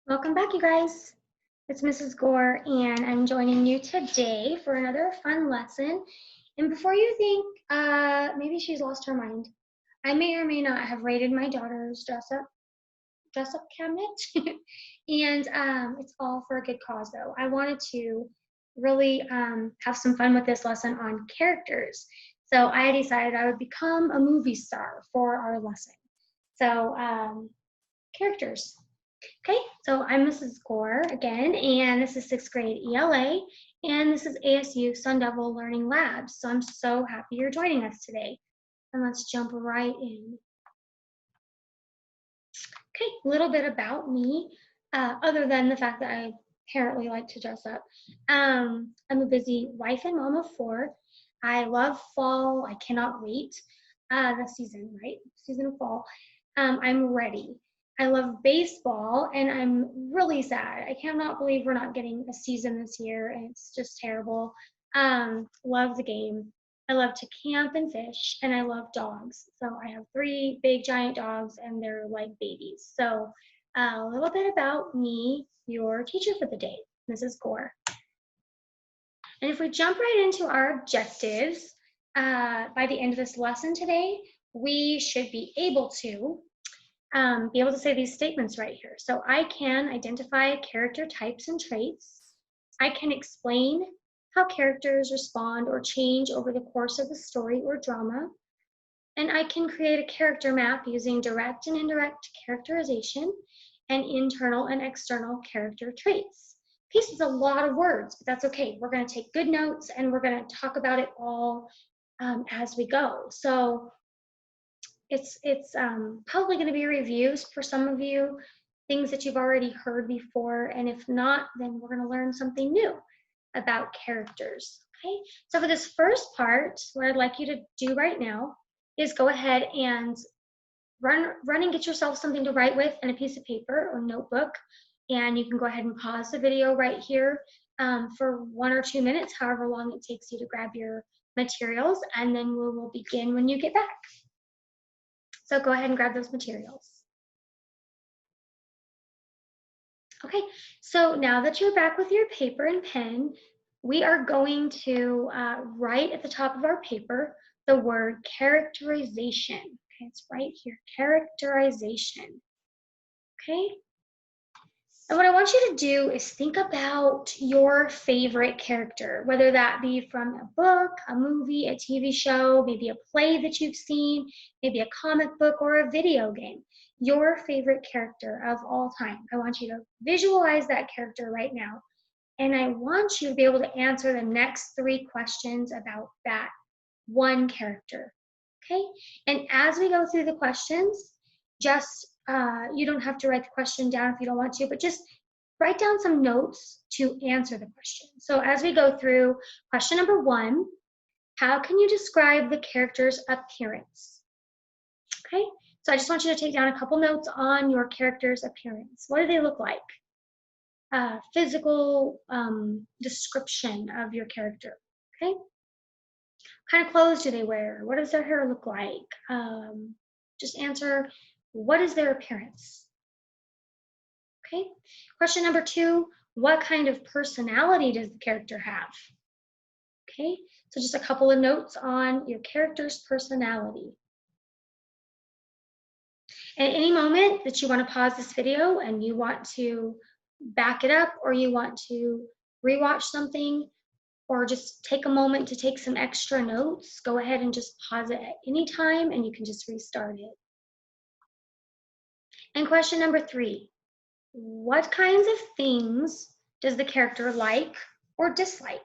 Welcome back, you guys. It's Mrs. Gore, and I'm joining you today for another fun lesson. And before you think maybe she's lost her mind, I may or may not have raided my daughter's dress-up cabinet, and it's all for a good cause, though. I wanted to really have some fun with this lesson on characters, so I decided I would become a movie star for our lesson. So characters. Okay, so I'm Mrs. Gore again, and this is 6th grade ELA, and this is ASU Sun Devil Learning Labs. So I'm so happy you're joining us today. And let's jump right in. Okay, a little bit about me, other than the fact that I apparently like to dress up. I'm a busy wife and mom of 4. I love fall. I cannot wait. The season, right? Season of fall. I'm ready. I love baseball, and I'm really sad. I cannot believe we're not getting a season this year, and it's just terrible. Love the game. I love to camp and fish, and I love dogs. So I have 3 big giant dogs, and they're like babies. So a little bit about me, your teacher for the day, Mrs. Gore. And if we jump right into our objectives, by the end of this lesson today, we should be able to say these statements right here. So I can identify character types and traits. I can explain how characters respond or change over the course of the story or drama. And I can create a character map using direct and indirect characterization and internal and external character traits. This is a lot of words, but that's okay. We're going to take good notes, and we're going to talk about it all as we go. So it's probably going to be reviews for some of you, things that you've already heard before, and if not, then we're going to learn something new about characters. Okay, so for this first part, what I'd like you to do right now is go ahead and run and get yourself something to write with and a piece of paper or notebook, and you can go ahead and pause the video right here for 1 or 2 minutes, however long it takes you to grab your materials, and then we will begin when you get back. So go ahead and grab those materials. Okay, so now that you're back with your paper and pen, we are going to write at the top of our paper the word characterization. Okay, it's right here, characterization. Okay, and what I want you to do is think about your favorite character, whether that be from a book, a movie, a TV show, maybe a play that you've seen, maybe a comic book or a video game. Your favorite character of all time. I want you to visualize that character right now, and I want you to be able to answer the next 3 questions about that one character. Okay, and as we go through the questions, just you don't have to write the question down if you don't want to, but just write down some notes to answer the question. So as we go through, question number 1, how can you describe the character's appearance? Okay, so I just want you to take down a couple notes on your character's appearance. What do they look like? Physical description of your character. Okay, what kind of clothes do they wear? What does their hair look like? Just answer, what is their appearance? Okay, question number 2, what kind of personality does the character have? Okay, so just a couple of notes on your character's personality. At any moment that you want to pause this video and you want to back it up, or you want to rewatch something, or just take a moment to take some extra notes, go ahead and just pause it at any time, and you can just restart it. And question number 3, what kinds of things does the character like or dislike?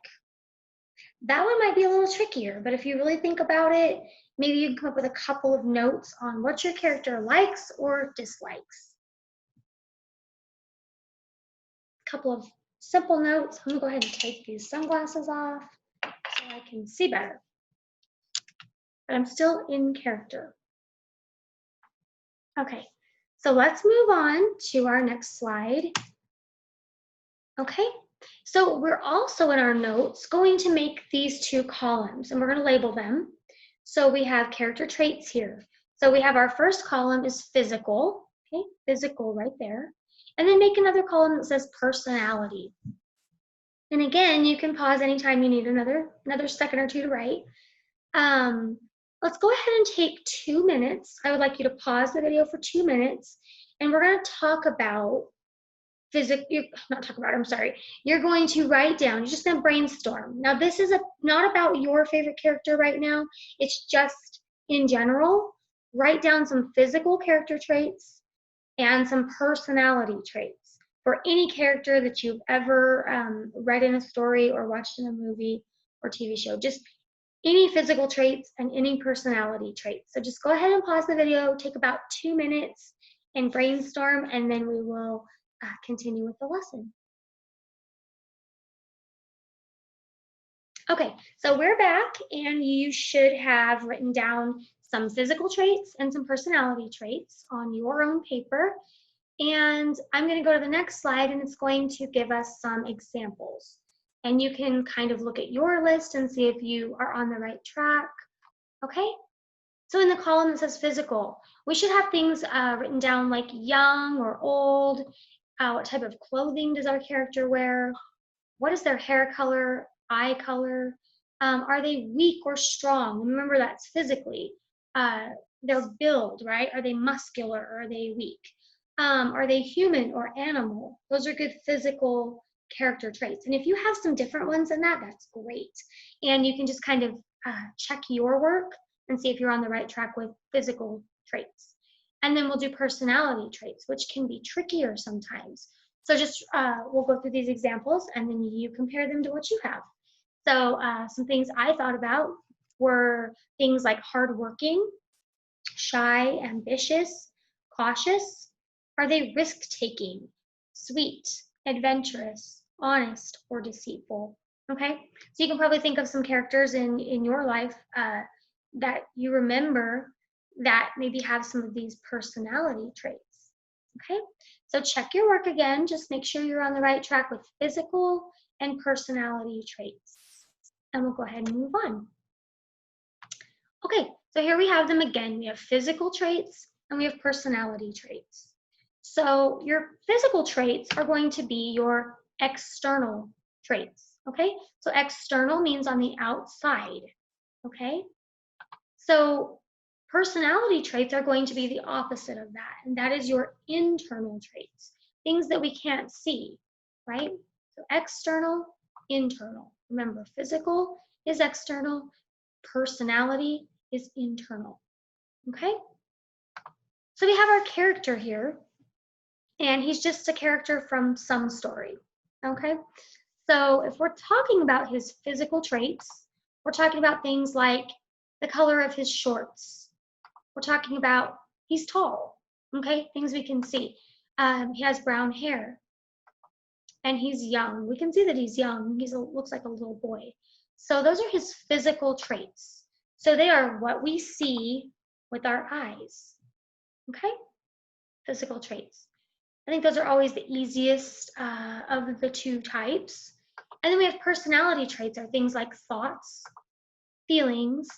That one might be a little trickier, but if you really think about it, maybe you can come up with a couple of notes on what your character likes or dislikes. A couple of simple notes. I'm gonna go ahead and take these sunglasses off so I can see better. But I'm still in character. Okay, so let's move on to our next slide. Okay, so we're also in our notes going to make these 2 columns, and we're going to label them. So we have character traits here. So we have our first column is physical, okay, physical right there. And then make another column that says personality. And again, you can pause anytime you need another second or two to write. Let's go ahead and take 2 minutes. I would like you to pause the video for 2 minutes, and we're going to talk about You're going to write down, you're just going to brainstorm. Now, this is not about your favorite character right now. It's just in general. Write down some physical character traits and some personality traits for any character that you've ever read in a story or watched in a movie or TV show. Just any physical traits and any personality traits. So just go ahead and pause the video, take about 2 minutes and brainstorm, and then we will continue with the lesson. Okay, so we're back, and you should have written down some physical traits and some personality traits on your own paper. And I'm going to go to the next slide, and it's going to give us some examples. And you can kind of look at your list and see if you are on the right track. Okay? So in the column that says physical, we should have things written down like young or old. What type of clothing does our character wear? What is their hair color, eye color? Are they weak or strong? Remember, that's physically. Their build, right? Are they muscular or are they weak? Are they human or animal? Those are good physical character traits. And if you have some different ones than that, that's great. And you can just kind of check your work and see if you're on the right track with physical traits. And then we'll do personality traits, which can be trickier sometimes. So just we'll go through these examples, and then you compare them to what you have. So some things I thought about were things like hardworking, shy, ambitious, cautious. Are they risk-taking, sweet, adventurous, honest, or deceitful? Okay, so you can probably think of some characters in your life that you remember that maybe have some of these personality traits. Okay, so check your work again. Just make sure you're on the right track with physical and personality traits. And we'll go ahead and move on. Okay, so here we have them again. We have physical traits and we have personality traits. So your physical traits are going to be your external traits, okay? So external means on the outside, okay? So personality traits are going to be the opposite of that, and that is your internal traits, things that we can't see, right? So external, internal. Remember, physical is external, personality is internal, okay? So we have our character here, and he's just a character from some story, okay? So if we're talking about his physical traits, we're talking about things like the color of his shorts. We're talking about he's tall, okay? Things we can see. He has brown hair, and he's young. We can see that he's young. He looks like a little boy. So those are his physical traits. So they are what we see with our eyes, okay? Physical traits. I think those are always the easiest of the two types. And then we have personality traits, are things like thoughts, feelings,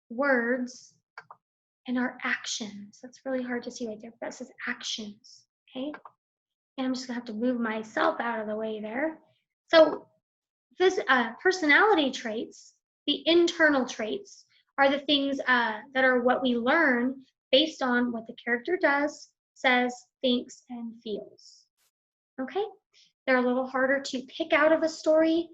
words, and our actions. That's really hard to see right there, but that says actions, okay? And I'm just gonna have to move myself out of the way there. So this personality traits, the internal traits, are the things that are what we learn based on what the character does, says, thinks, and feels, okay? They're a little harder to pick out of a story,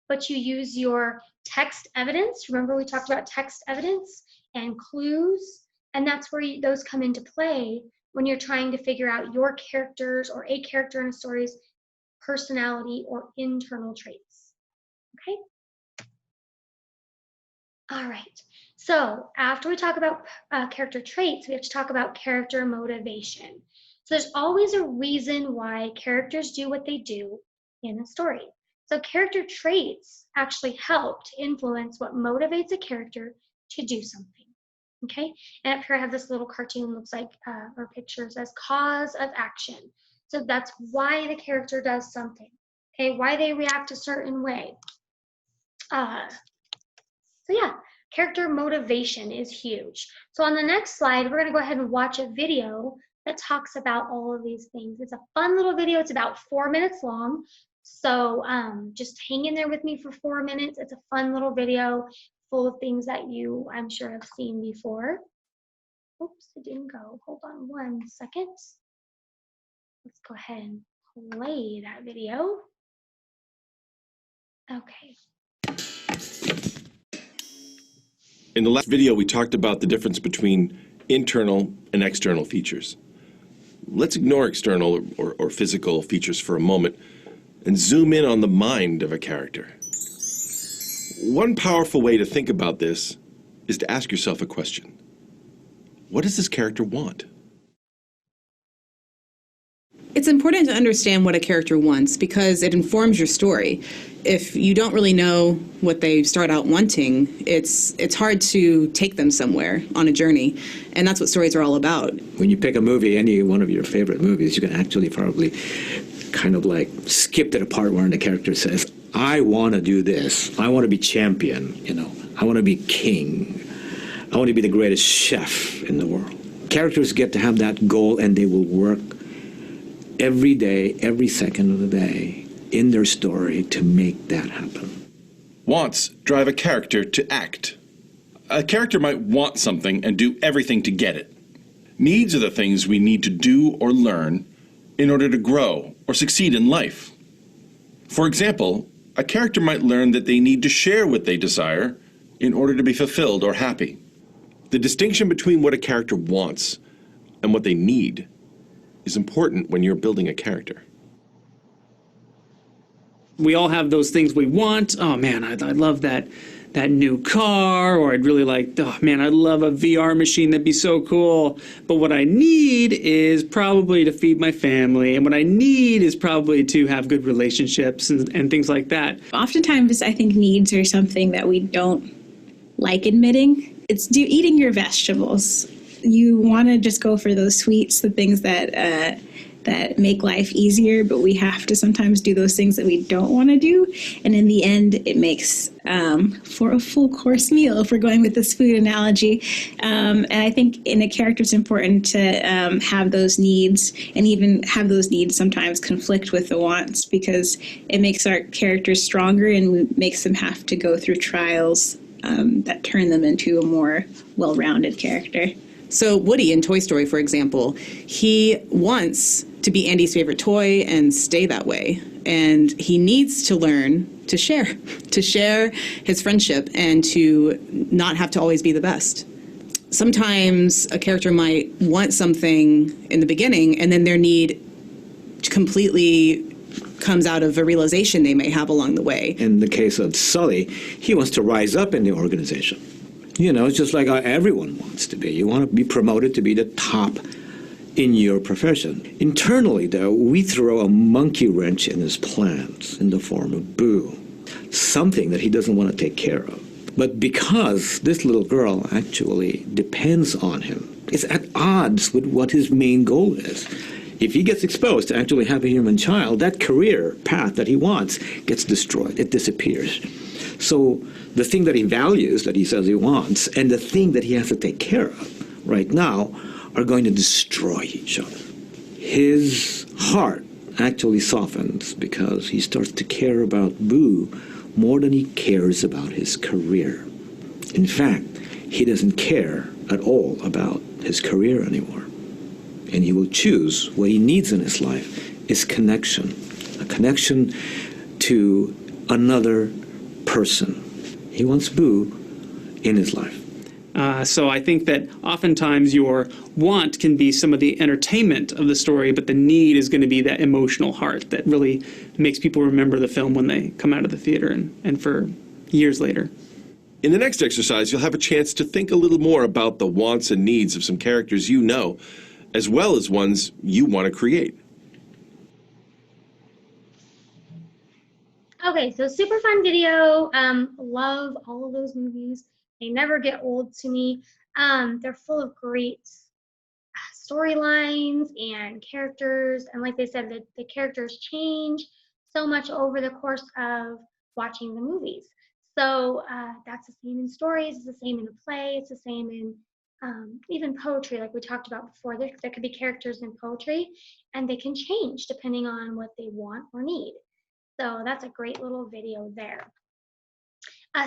but you use your text evidence. Remember, we talked about text evidence and clues, and that's where those come into play when you're trying to figure out your characters or a character in a story's personality or internal traits, okay? All right, so after we talk about character traits, we have to talk about character motivation. So there's always a reason why characters do what they do in a story. So character traits actually help to influence what motivates a character to do something, okay? And up here I have this little cartoon, looks like, or picture says cause of action. So that's why the character does something, okay? Why they react a certain way. So yeah, character motivation is huge. So on the next slide, we're gonna go ahead and watch a video that talks about all of these things. It's a fun little video. It's about 4 minutes long. So just hang in there with me for 4 minutes. It's a fun little video full of things that you, I'm sure, have seen before. Oops, it didn't go. Hold on 1 second. Let's go ahead and play that video. Okay. In the last video, we talked about the difference between internal and external features. Let's ignore external or physical features for a moment and zoom in on the mind of a character. One powerful way to think about this is to ask yourself a question. What does this character want? It's important to understand what a character wants because it informs your story. If you don't really know what they start out wanting, it's hard to take them somewhere on a journey, and that's what stories are all about. When you pick a movie, any one of your favorite movies, you can actually probably kind of like skip to the part where the character says, I want to do this. I want to be champion, you know. I want to be king. I want to be the greatest chef in the world. Characters get to have that goal, and they will work every day, every second of the day, in their story to make that happen. Wants drive a character to act. A character might want something and do everything to get it. Needs are the things we need to do or learn in order to grow or succeed in life. For example, a character might learn that they need to share what they desire in order to be fulfilled or happy. The distinction between what a character wants and what they need is important when you're building a character. We all have those things we want. Oh man, I'd love that new car, or I'd really like, oh man, I'd love a VR machine, that'd be so cool. But what I need is probably to feed my family, and what I need is probably to have good relationships and things like that. Oftentimes, I think needs are something that we don't like admitting. It's eating your vegetables. You want to just go for those sweets, the things that make life easier, but we have to sometimes do those things that we don't want to do. And in the end, it makes for a full course meal, if we're going with this food analogy. And I think in a character, it's important to have those needs, and even have those needs sometimes conflict with the wants, because it makes our characters stronger and makes them have to go through trials that turn them into a more well-rounded character. So Woody in Toy Story, for example, he wants to be Andy's favorite toy and stay that way. And he needs to learn to share his friendship and to not have to always be the best. Sometimes a character might want something in the beginning, and then their need completely comes out of a realization they may have along the way. In the case of Sully, he wants to rise up in the organization. You know, it's just like everyone wants to be. You want to be promoted to be the top in your profession. Internally, though, we throw a monkey wrench in his plans in the form of Boo, something that he doesn't want to take care of. But because this little girl actually depends on him, it's at odds with what his main goal is. If he gets exposed to actually have a human child, that career path that he wants gets destroyed. It disappears. So the thing that he values, that he says he wants, and the thing that he has to take care of right now are going to destroy each other. His heart actually softens because he starts to care about Boo more than he cares about his career. In fact, he doesn't care at all about his career anymore. And he will choose what he needs in his life is connection, a connection to another person. He wants Boo in his life. So I think that oftentimes your want can be some of the entertainment of the story, but the need is going to be that emotional heart that really makes people remember the film when they come out of the theater and for years later. In the next exercise, you'll have a chance to think a little more about the wants and needs of some characters you know, as well as ones you want to create. Okay, so super fun video. Love all of those movies. They never get old to me. They're full of great storylines and characters. And like they said, the characters change so much over the course of watching the movies. So that's the same in stories. It's the same in a play. It's the same in even poetry, like we talked about before. There could be characters in poetry, and they can change depending on what they want or need. So that's a great little video there.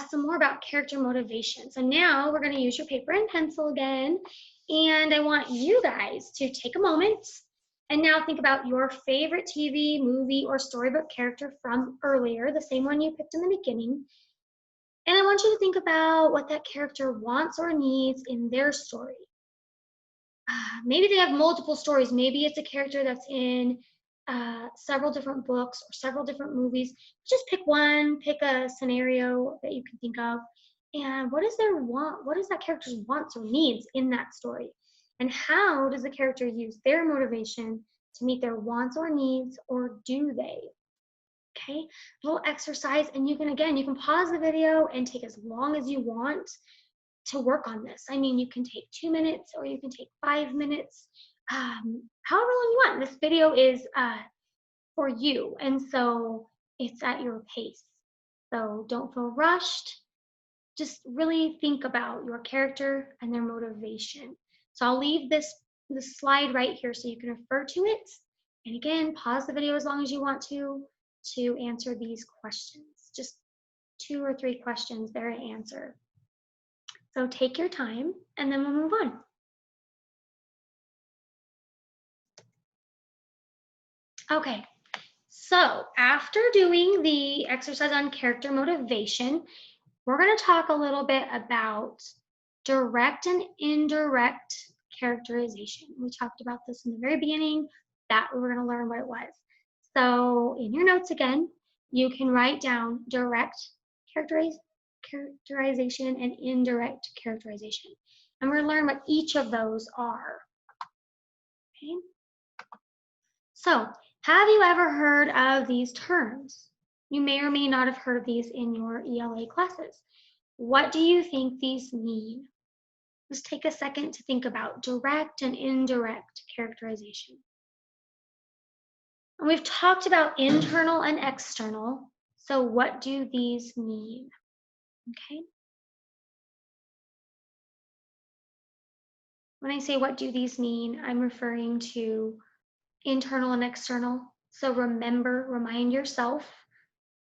Some more about character motivation. So now we're going to use your paper and pencil again, and I want you guys to take a moment and now think about your favorite TV, movie, or storybook character from earlier, the same one you picked in the beginning. And I want you to think about what that character wants or needs in their story. Maybe they have multiple stories. Maybe it's a character that's in several different books or several different movies. Just pick one, pick a scenario that you can think of, and what is their want? What is that character's wants or needs in that story? And how does the character use their motivation to meet their wants or needs, or do they? Okay, little exercise, and you can pause the video and take as long as you want to work on this. I mean, you can take 2 minutes or you can take 5 minutes, however long you want. This video is for you, and so it's at your pace. So don't feel rushed. Just really think about your character and their motivation. So I'll leave this slide right here so you can refer to it. And again, pause the video as long as you want to answer these questions. Just 2 or 3 questions there to answer. So take your time, and then we'll move on. Okay, so after doing the exercise on character motivation, we're going to talk a little bit about direct and indirect characterization. We talked about this in the very beginning, that we were going to learn what it was. So in your notes again, you can write down direct characterization and indirect characterization. And we're going to learn what each of those are. Okay. So, have you ever heard of these terms? You may or may not have heard these in your ELA classes. What do you think these mean? Just take a second to think about direct and indirect characterization. And we've talked about internal and external. So what do these mean? Okay. When I say what do these mean, I'm referring to internal and external. So remember, remind yourself.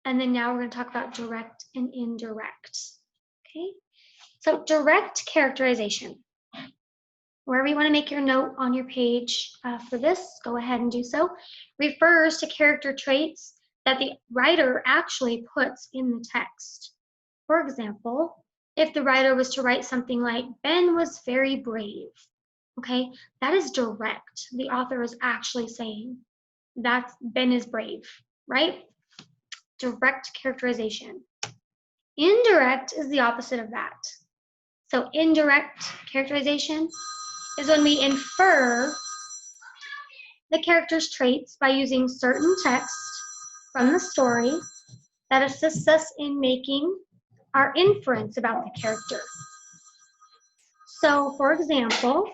And then now we're going to talk about direct and indirect. Okay. So direct characterization. Wherever you want to make your note on your page for this, go ahead and do so. Refers to character traits that the writer actually puts in the text. For example, if the writer was to write something like, Ben was very brave, okay, that is direct. The author is actually saying that Ben is brave, right? Direct characterization. Indirect is the opposite of that. So indirect characterization is when we infer the character's traits by using certain text from the story that assists us in making our inference about the character. So, for example,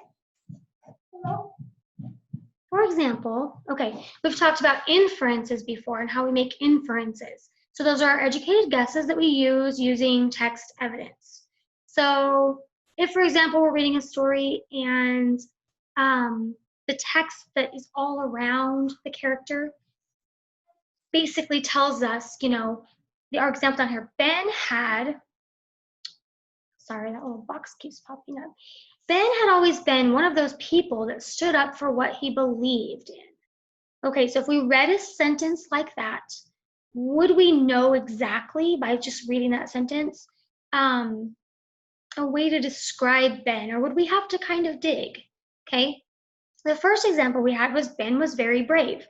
okay, we've talked about inferences before and how we make inferences. So those are our educated guesses that we use using text evidence. So if, for example, we're reading a story and the text that is all around the character basically tells us, you know, our example down here, Ben had, sorry, that little box keeps popping up. Ben had always been one of those people that stood up for what he believed in. Okay, so if we read a sentence like that, would we know exactly by just reading that sentence a way to describe Ben, or would we have to kind of dig? Okay, the first example we had was Ben was very brave.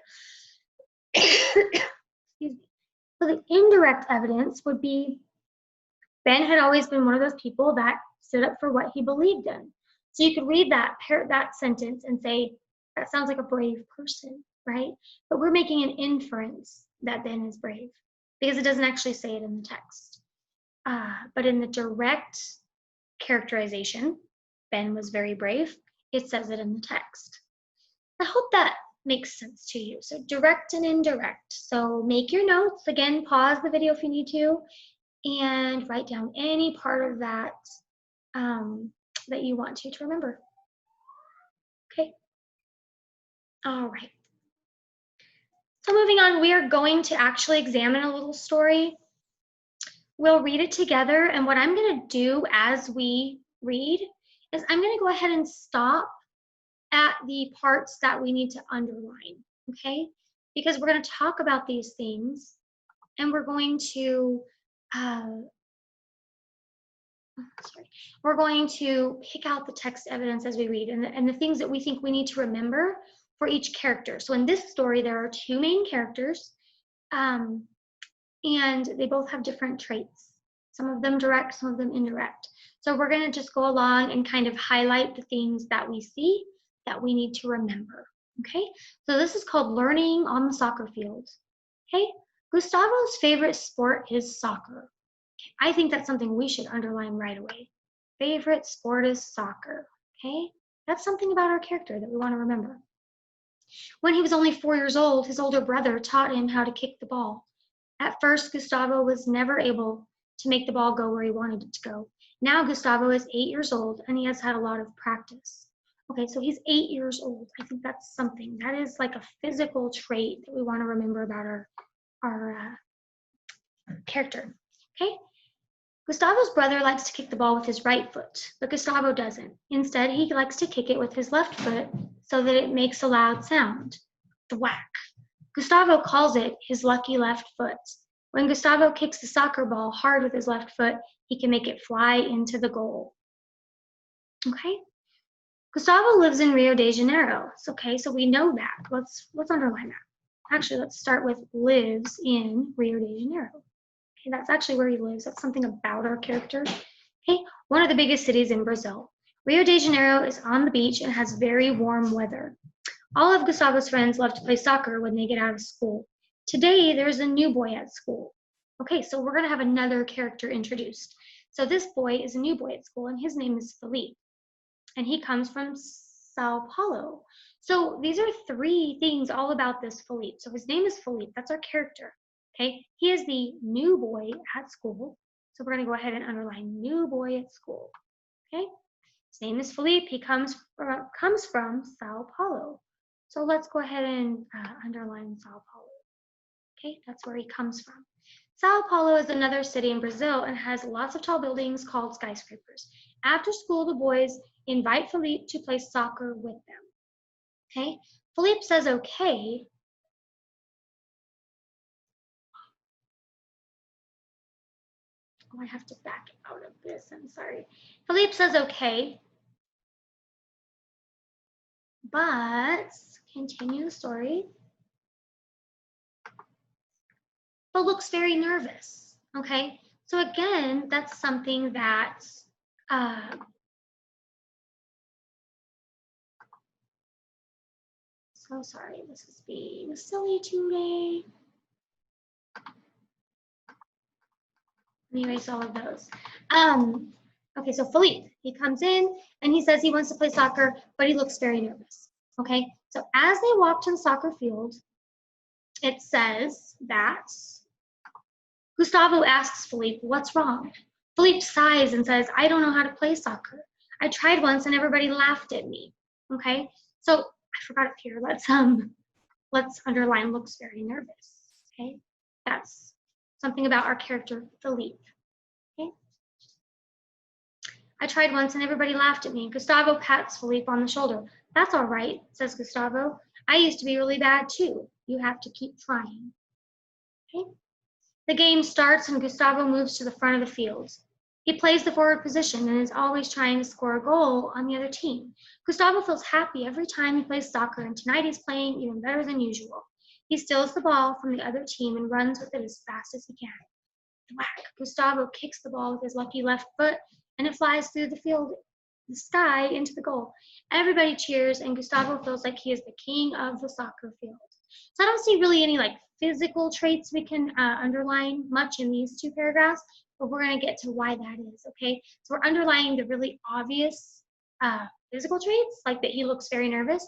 Excuse me. So the indirect evidence would be Ben had always been one of those people that stood up for what he believed in. So you could read that sentence and say, that sounds like a brave person, right? But we're making an inference that Ben is brave because it doesn't actually say it in the text. But in the direct characterization, Ben was very brave, it says it in the text. I hope that makes sense to you. So direct and indirect. So make your notes. Again, pause the video if you need to, and write down any part of that that you want to remember. Okay. All right. So moving on, we are going to actually examine a little story. We'll read it together, and what I'm going to do as we read is I'm going to go ahead and stop at the parts that we need to underline, okay? Because we're going to talk about these things, and we're going to we're going to pick out the text evidence as we read, and the things that we think we need to remember for each character. So in this story, there are two main characters, and they both have different traits. Some of them direct, some of them indirect. So we're going to just go along and kind of highlight the things that we see that we need to remember. Okay, so this is called Learning on the Soccer Field. Okay, Gustavo's favorite sport is soccer. I think that's something we should underline right away. Favorite sport is soccer. Okay, that's something about our character that we want to remember. When he was only 4 years old, his older brother taught him how to kick the ball. At first, Gustavo was never able to make the ball go where he wanted it to go. Now Gustavo is 8 years old and he has had a lot of practice. Okay, so he's 8 years old. I think that's something. That is like a physical trait that we want to remember about our character. Okay, Gustavo's brother likes to kick the ball with his right foot, but Gustavo doesn't. Instead, he likes to kick it with his left foot so that it makes a loud sound. Thwack. Gustavo calls it his lucky left foot. When Gustavo kicks the soccer ball hard with his left foot, he can make it fly into the goal. Okay? Gustavo lives in Rio de Janeiro. Okay, so we know that. Let's underline that. Actually, let's start with lives in Rio de Janeiro. Okay, that's actually where he lives. That's something about our character. Okay, one of the biggest cities in Brazil. Rio de Janeiro is on the beach and has very warm weather. All of Gustavo's friends love to play soccer when they get out of school. Today, there's a new boy at school. Okay, so we're going to have another character introduced. So this boy is a new boy at school, and his name is Felipe. And he comes from Sao Paulo. So these are three things all about this Felipe. So his name is Felipe. That's our character. Okay, he is the new boy at school. So we're going to go ahead and underline new boy at school. Okay, his name is Felipe. He comes from Sao Paulo. So let's go ahead and underline Sao Paulo. Okay, that's where he comes from. Sao Paulo is another city in Brazil and has lots of tall buildings called skyscrapers. After school, the boys invite Felipe to play soccer with them. Okay, Felipe says okay. Oh, I have to back out of this, I'm sorry. Felipe says okay, but continue the story. But looks very nervous, okay? So again, that's something that so sorry, this is being silly today. Let me erase all of those. Okay, so Felipe, he comes in and he says he wants to play soccer, but he looks very nervous, okay? So as they walk to the soccer field, it says that Gustavo asks Felipe, what's wrong? Felipe sighs and says, I don't know how to play soccer. I tried once and everybody laughed at me. Okay, so I forgot it here. Let's underline looks very nervous. Okay, that's something about our character, Felipe. Okay, I tried once and everybody laughed at me. Gustavo pats Felipe on the shoulder. That's all right, says Gustavo. I used to be really bad too. You have to keep trying. Okay. The game starts and Gustavo moves to the front of the field. He plays the forward position and is always trying to score a goal on the other team. Gustavo feels happy every time he plays soccer, and tonight he's playing even better than usual. He steals the ball from the other team and runs with it as fast as he can. Thwack! Gustavo kicks the ball with his lucky left foot, and it flies through the sky into the goal. Everybody cheers, and Gustavo feels like he is the king of the soccer field. So I don't see really any physical traits we can underline much in these two paragraphs, but we're going to get to why that is, okay? So we're underlining the really obvious physical traits, like that he looks very nervous.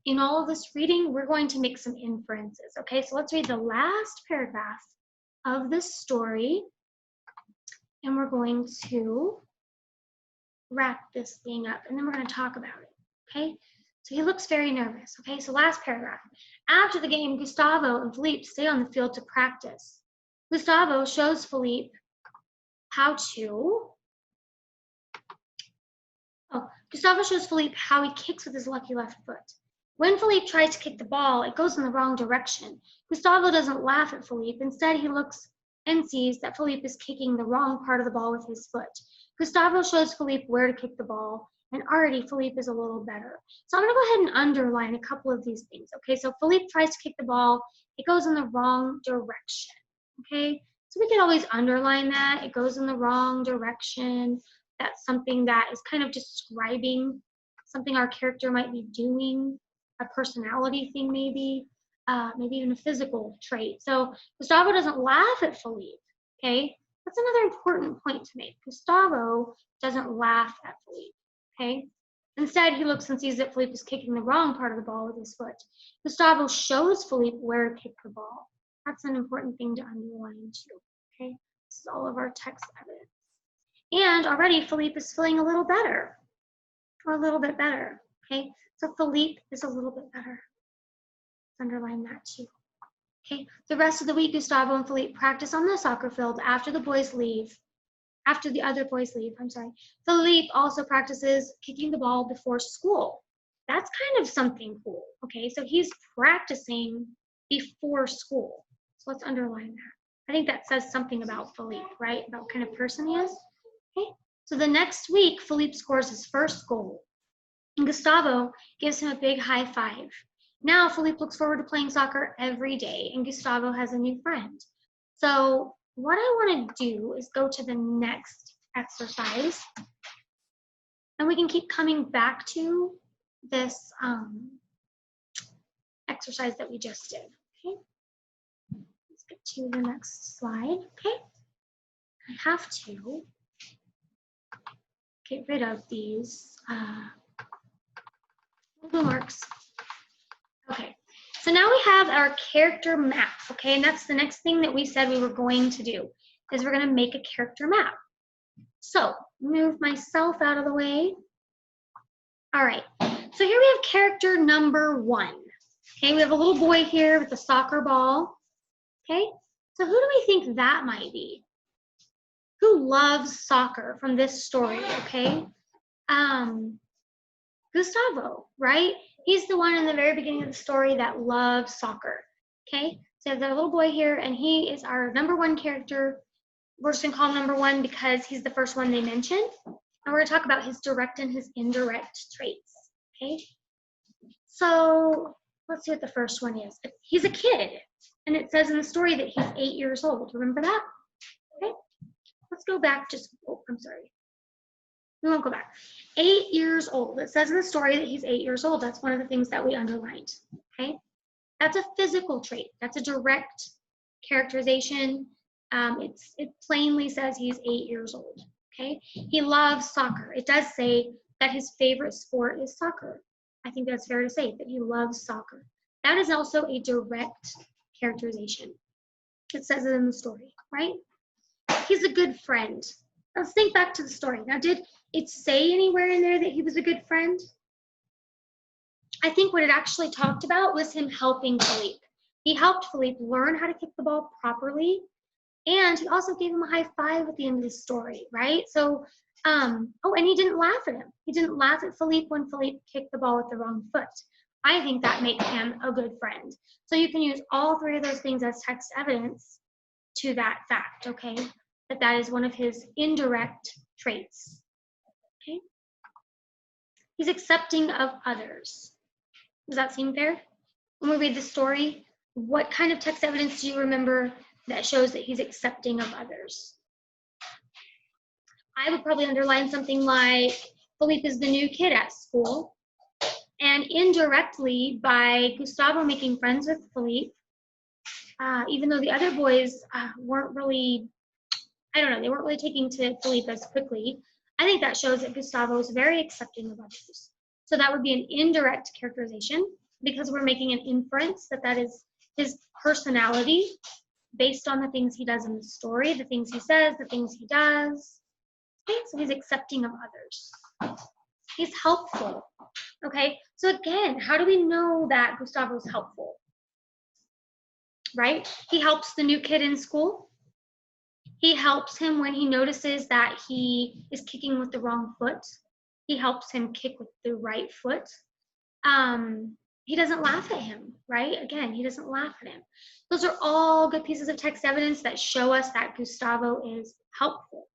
In all of this reading, we're going to make some inferences, okay? So let's read the last paragraph of this story, and we're going to wrap this thing up, and then we're going to talk about it, okay? So he looks very nervous, okay? So last paragraph. After the game, Gustavo and Philippe stay on the field to practice. Gustavo shows Philippe how he kicks with his lucky left foot. When Philippe tries to kick the ball, it goes in the wrong direction. Gustavo doesn't laugh at Philippe. Instead, he looks and sees that Philippe is kicking the wrong part of the ball with his foot. Gustavo shows Philippe where to kick the ball, and already Philippe is a little better. So I'm going to go ahead and underline a couple of these things, okay? So Philippe tries to kick the ball. It goes in the wrong direction, okay? So we can always underline that. It goes in the wrong direction. That's something that is kind of describing something our character might be doing, a personality thing maybe even a physical trait. So Gustavo doesn't laugh at Philippe, okay? That's another important point to make. Gustavo doesn't laugh at Philippe, okay? Instead, he looks and sees that Philippe is kicking the wrong part of the ball with his foot. Gustavo shows Philippe where to kick the ball. That's an important thing to underline too, okay? This is all of our text evidence. And already Philippe is feeling a little better, or a little bit better, okay? So Philippe is a little bit better. Let's underline that too. Okay, the rest of the week, Gustavo and Philippe practice on the soccer field after the other boys leave, Philippe also practices kicking the ball before school. That's kind of something cool, okay? So he's practicing before school. So let's underline that. I think that says something about Philippe, right? About what kind of person he is. Okay, so the next week, Philippe scores his first goal. And Gustavo gives him a big high five. Now Philippe looks forward to playing soccer every day, and Gustavo has a new friend. So what I want to do is go to the next exercise, and we can keep coming back to this exercise that we just did. Okay, let's get to the next slide. Okay, I have to get rid of these Google marks. Okay, so now we have our character map, okay, and that's the next thing that we said we were going to do, is we're going to make a character map. So, move myself out of the way. All right, so here we have character number 1. Okay, we have a little boy here with a soccer ball. Okay, so who do we think that might be? Who loves soccer from this story, okay? Gustavo, right? He's the one in the very beginning of the story that loves soccer, okay? So we have that little boy here, and he is our number 1 character. We're just gonna call him number 1 because he's the first one they mentioned. And we're gonna talk about his direct and his indirect traits, okay? So let's see what the first one is. He's a kid, and it says in the story that he's 8 years old. Remember that? Okay, let's go back just, oh, I'm sorry. We won't go back. 8 years old. It says in the story that he's 8 years old. That's one of the things that we underlined, okay? That's a physical trait. That's a direct characterization. It plainly says he's 8 years old, okay? He loves soccer. It does say that his favorite sport is soccer. I think that's fair to say, that he loves soccer. That is also a direct characterization. It says it in the story, right? He's a good friend. Let's think back to the story. Now, did it say anywhere in there that he was a good friend? I think what it actually talked about was him helping Philippe. He helped Philippe learn how to kick the ball properly, and he also gave him a high five at the end of the story, right? So, oh, and he didn't laugh at him. He didn't laugh at Philippe when Philippe kicked the ball with the wrong foot. I think that makes him a good friend. So you can use all 3 of those things as text evidence to that fact, okay? That is one of his indirect traits, okay? He's accepting of others. Does that seem fair? When we read the story, what kind of text evidence do you remember that shows that he's accepting of others? I would probably underline something like Philippe is the new kid at school, and indirectly by Gustavo making friends with Philippe, even though the other boys weren't really, I don't know, they weren't really taking to Philippe as quickly, I think that shows that Gustavo is very accepting of others. So that would be an indirect characterization because we're making an inference that that is his personality based on the things he does in the story, the things he says, the things he does. Okay, so he's accepting of others. He's helpful. Okay, so again, how do we know that Gustavo's helpful? Right? He helps the new kid in school. He helps him when he notices that he is kicking with the wrong foot. He helps him kick with the right foot. He doesn't laugh at him, right? Again, he doesn't laugh at him. Those are all good pieces of text evidence that show us that Gustavo is helpful.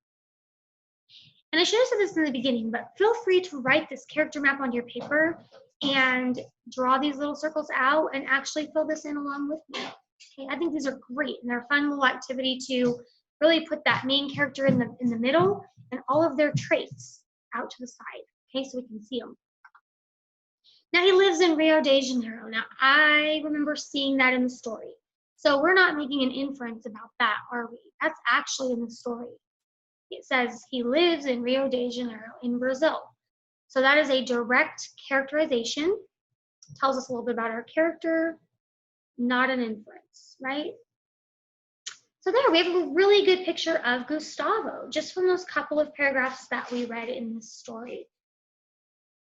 And I should have said this in the beginning, but feel free to write this character map on your paper and draw these little circles out and actually fill this in along with me. Okay, I think these are great, and they're a fun little activity to really put that main character in the middle and all of their traits out to the side, okay, so we can see them. Now he lives in Rio de Janeiro. Now I remember seeing that in the story. So we're not making an inference about that, are we? That's actually in the story. It says he lives in Rio de Janeiro in Brazil. So that is a direct characterization. Tells us a little bit about our character, not an inference, right? So there we have a really good picture of Gustavo, just from those couple of paragraphs that we read in this story.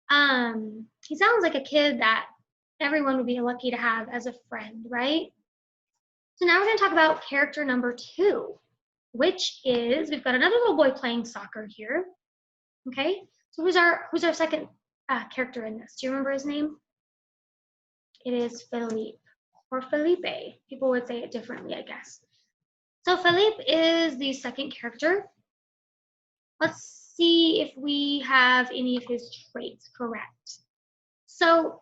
He sounds like a kid that everyone would be lucky to have as a friend, right? So now we're going to talk about character number 2, which is, we've got another little boy playing soccer here. Okay, so who's our second character in this? Do you remember his name? It is Felipe, or Felipe. People would say it differently, I guess. So Felipe is the second character. Let's see if we have any of his traits correct. So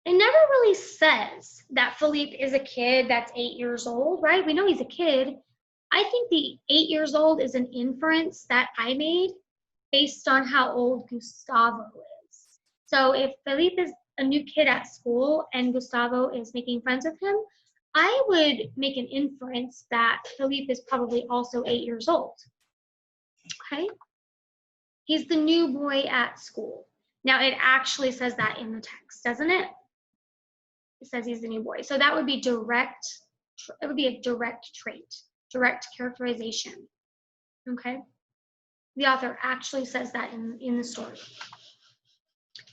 it never really says that Felipe is a kid that's 8 years old, right? We know he's a kid. I think the 8 years old is an inference that I made based on how old Gustavo is. So if Felipe is a new kid at school and Gustavo is making friends with him, I would make an inference that Felipe is probably also 8 years old. Okay? He's the new boy at school. Now it actually says that in the text, doesn't it? It says he's the new boy. So that would be direct, it would be a direct trait, direct characterization. Okay? The author actually says that in the story.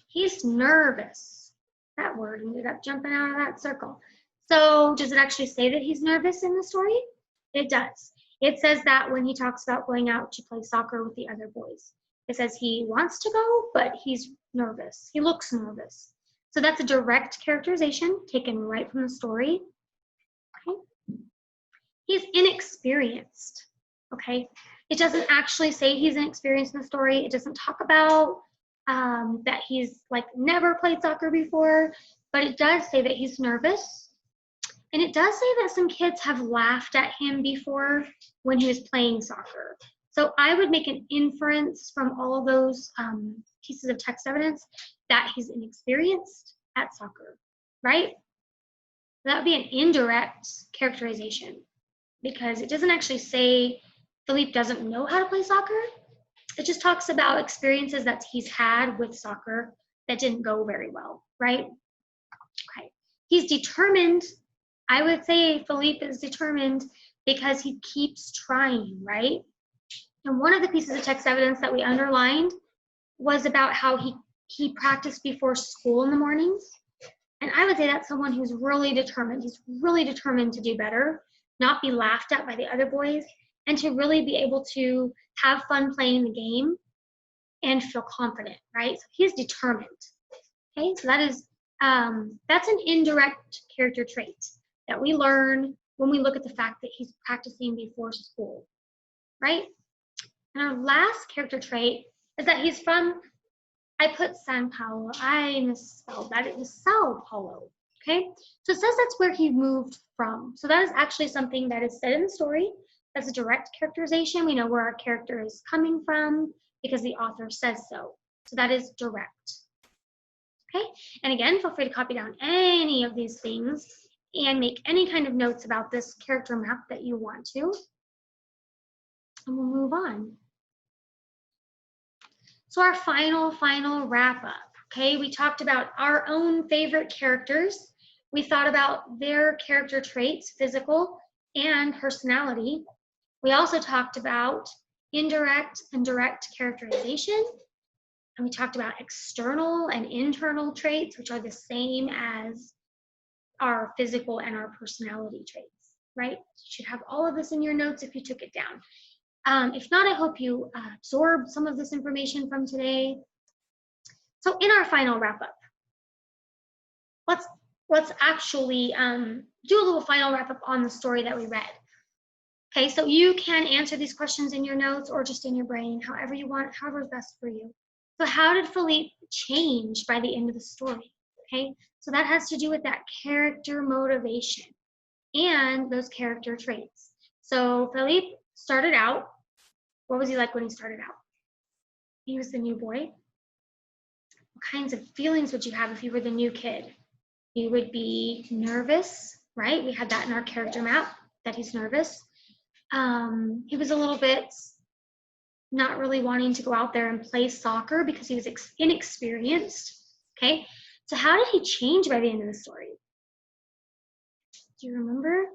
He's nervous. That word ended up jumping out of that circle. So does it actually say that he's nervous in the story? It does. It says that when he talks about going out to play soccer with the other boys. It says he wants to go, but he's nervous. He looks nervous. So that's a direct characterization taken right from the story. Okay. He's inexperienced. Okay. It doesn't actually say he's inexperienced in the story. It doesn't talk about that he's like never played soccer before, but it does say that he's nervous. And it does say that some kids have laughed at him before when he was playing soccer. So I would make an inference from all of those pieces of text evidence that he's inexperienced at soccer, right? That would be an indirect characterization because it doesn't actually say Felipe doesn't know how to play soccer. It just talks about experiences that he's had with soccer that didn't go very well, right? Okay. He's determined. I would say Felipe is determined because he keeps trying, right? And one of the pieces of text evidence that we underlined was about how he practiced before school in the mornings. And I would say that's someone who's really determined. He's really determined to do better, not be laughed at by the other boys, and to really be able to have fun playing the game and feel confident, right? So he's determined. Okay, so that is that's an indirect character trait that we learn when we look at the fact that he's practicing before school, right? And our last character trait is that he's from, I put San Paulo, I misspelled that, it was Sao Paulo, okay? So it says that's where he moved from. So that is actually something that is said in the story. That's a direct characterization. We know where our character is coming from because the author says so. So that is direct, okay? And again, feel free to copy down any of these things and make any kind of notes about this character map that you want to. And we'll move on. So our final wrap up, okay? We talked about our own favorite characters. We thought about their character traits, physical and personality. We also talked about indirect and direct characterization. And we talked about external and internal traits, which are the same as our physical and our personality traits, right? You should have all of this in your notes if you took it down. If not, I hope you absorbed some of this information from today. So in our final wrap up, let's actually do a little final wrap up on the story that we read. Okay, so you can answer these questions in your notes or just in your brain, however you want, however is best for you. So how did Philippe change by the end of the story? Okay, so that has to do with that character motivation and those character traits. So Philippe started out, what was he like when he started out? He was the new boy. What kinds of feelings would you have if you were the new kid? You would be nervous, right? We had that in our character map, that he's nervous. He was a little bit not really wanting to go out there and play soccer because he was inexperienced, okay? So how did he change by the end of the story? Do you remember?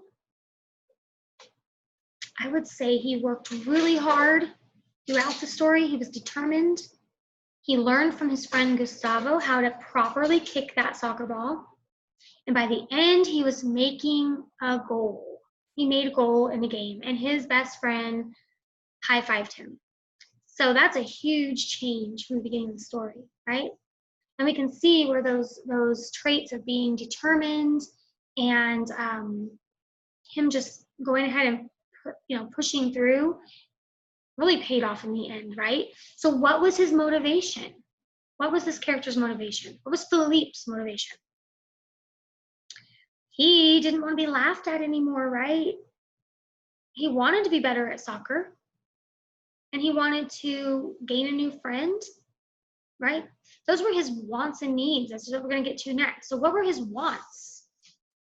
I would say he worked really hard throughout the story. He was determined. He learned from his friend Gustavo how to properly kick that soccer ball. And by the end, he was making a goal. He made a goal in the game, and his best friend high-fived him. So that's a huge change from the beginning of the story, right? And we can see where those traits of being determined and him just going ahead and pushing through really paid off in the end, right? So what was his motivation? What was this character's motivation? What was Philippe's motivation? He didn't want to be laughed at anymore, right? He wanted to be better at soccer. And he wanted to gain a new friend, right? Those were his wants and needs. That's what we're going to get to next. So what were his wants?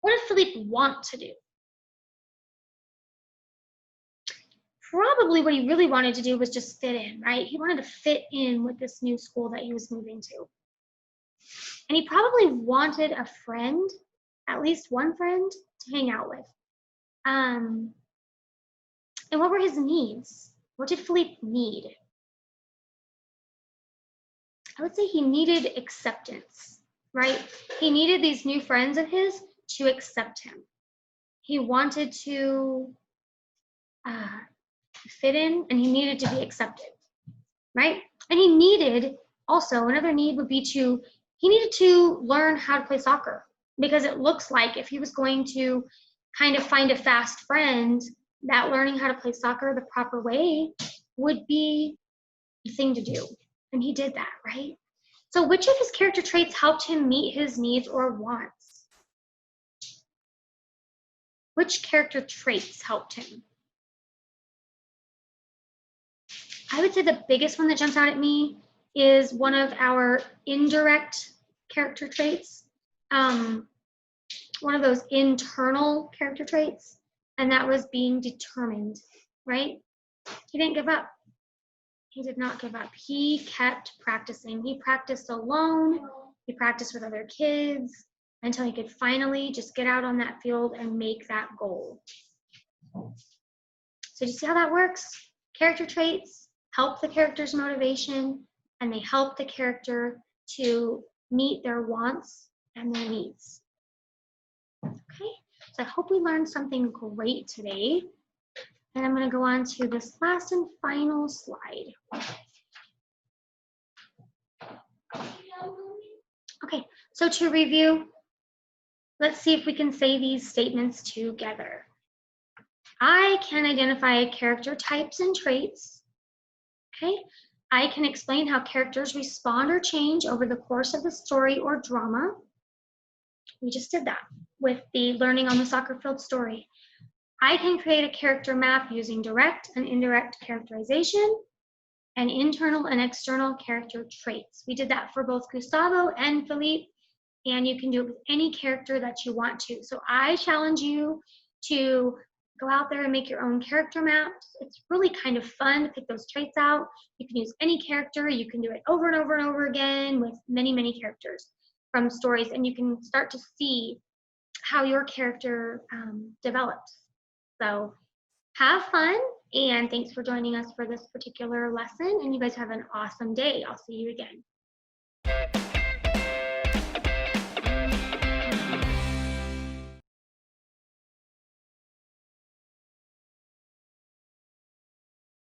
What did Philippe want to do? Probably what he really wanted to do was just fit in, right? He wanted to fit in with this new school that he was moving to. And he probably wanted a friend, at least one friend, to hang out with. And what were his needs? What did Philippe need? I would say he needed acceptance, right? He needed these new friends of his to accept him. He wanted to fit in, and he needed to be accepted, right? And he needed also, another need would be he needed to learn how to play soccer, because it looks like if he was going to kind of find a fast friend, that learning how to play soccer the proper way would be the thing to do. And he did that, right? So which of his character traits helped him meet his needs or wants? Which character traits helped him? I would say the biggest one that jumps out at me is one of our indirect character traits, one of those internal character traits, and that was being determined, right? He didn't give up. He did not give up. He kept practicing. He practiced alone. He practiced with other kids until he could finally just get out on that field and make that goal. So do you see how that works? Character traits help the character's motivation, and they help the character to meet their wants and their needs. Okay, so I hope we learned something great today. And I'm going to go on to this last and final slide. Okay, so to review, let's see if we can say these statements together. I can identify character types and traits. Okay, I can explain how characters respond or change over the course of the story or drama. We just did that with the Learning on the Soccer Field story. I can create a character map using direct and indirect characterization and internal and external character traits. We did that for both Gustavo and Philippe, and you can do it with any character that you want to. So I challenge you to go out there and make your own character maps. It's really kind of fun to pick those traits out. You can use any character. You can do it over and over and over again with many, many characters from stories, and you can start to see how your character develops. So have fun, And thanks for joining us for this particular lesson. And you guys have an awesome day. I'll see you again.